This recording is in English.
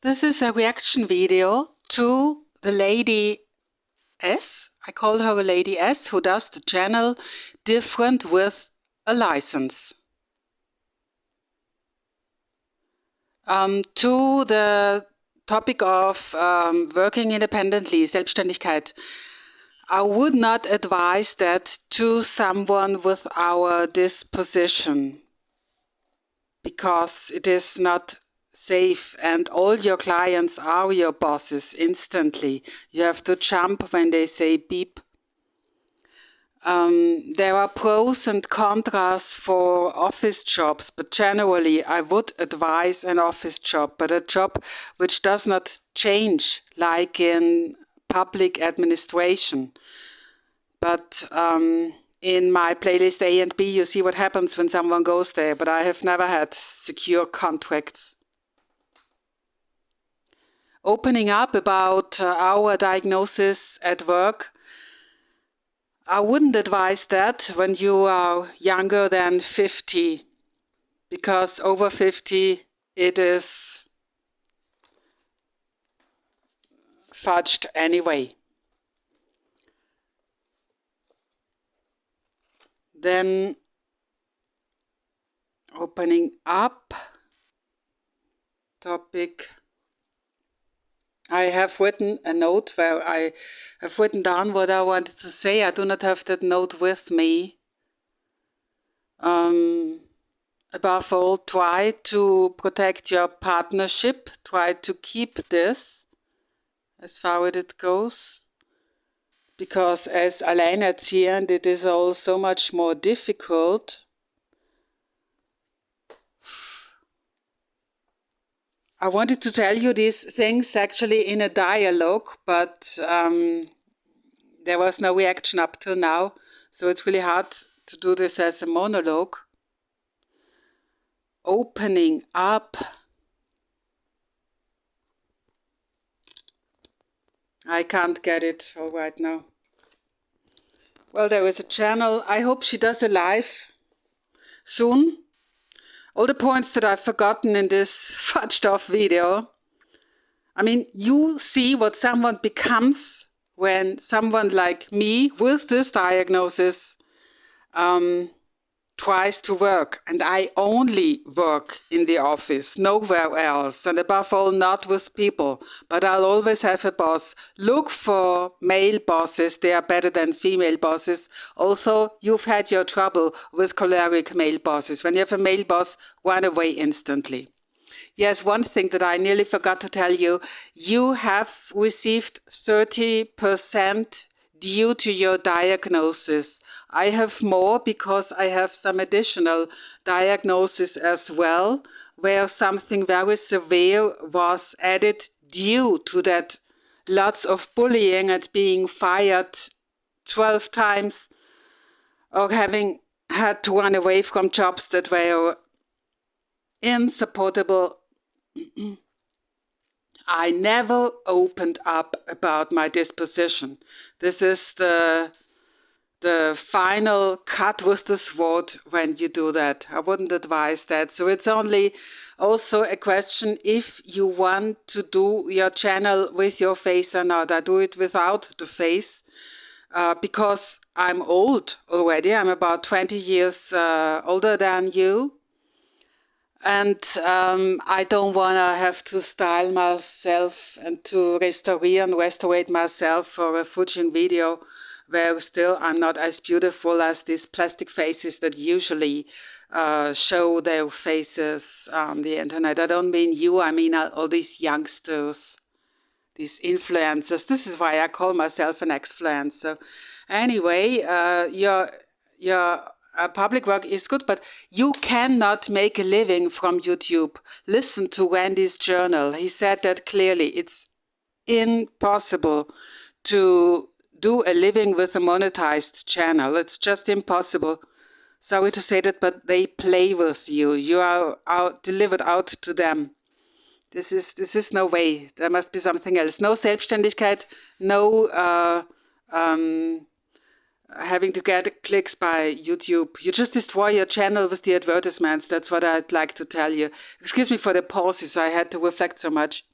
This is a reaction video to the lady S, I call her a lady S, who does the channel Different with a License. To the topic of working independently, Selbstständigkeit, I would not advise that to someone with our disposition, because it is not safe and all your clients are your bosses instantly. You have to jump when they say beep. There are pros and contras for office jobs, but generally I would advise an office job, but a job which does not change, like in public administration. But in my playlist A and B, you see what happens when someone goes there, but I have never had secure contracts. Opening up about our diagnosis at work, I wouldn't advise that when you are younger than 50, because over 50 it is fudged anyway. Then opening up topic, I have written a note where I have written down what I wanted to say. I do not have that note with me. Above all, try to protect your partnership. Try to keep this as far as it goes. Because as Alleinerziehend, it is all so much more difficult. I wanted to tell you these things actually in a dialogue, but there was no reaction up till now, so it's really hard to do this as a monologue. Opening up. I can't get it all right now. Well, there is a channel. I hope she does a live soon. All the points that I've forgotten in this fudged off video. I mean, you see what someone becomes when someone like me with this diagnosis tries to work. And I only work in the office, nowhere else. And above all, not with people. But I'll always have a boss. Look for male bosses. They are better than female bosses. Also, you've had your trouble with choleric male bosses. When you have a male boss, run away instantly. Yes, one thing that I nearly forgot to tell you. You have received 30% due to your diagnosis. I have more because I have some additional diagnosis as well, where something very severe was added due to that. Lots of bullying and being fired 12 times, or having had to run away from jobs that were insupportable. I never opened up about my disposition. This is the final cut with the sword when you do that. I wouldn't advise that. So it's only also a question if you want to do your channel with your face or not. I do it without the face because I'm old already. I'm about 20 years older than you. And I don't want to have to style myself and to restaurate myself for a Fujin video where still I'm not as beautiful as these plastic faces that usually show their faces on the internet. I don't mean you, I mean all these youngsters, these influencers. This is why I call myself an exfluencer. Anyway, your public work is good, but you cannot make a living from YouTube. Listen to Randy's journal. He said that clearly. It's impossible to do a living with a monetized channel. It's just impossible. Sorry to say that, but they play with you. You are delivered out to them. This is no way. There must be something else. No Selbstständigkeit, no having to get clicks by YouTube. You just destroy your channel with the advertisements. That's what I'd like to tell you. Excuse me for the pauses. I had to reflect so much.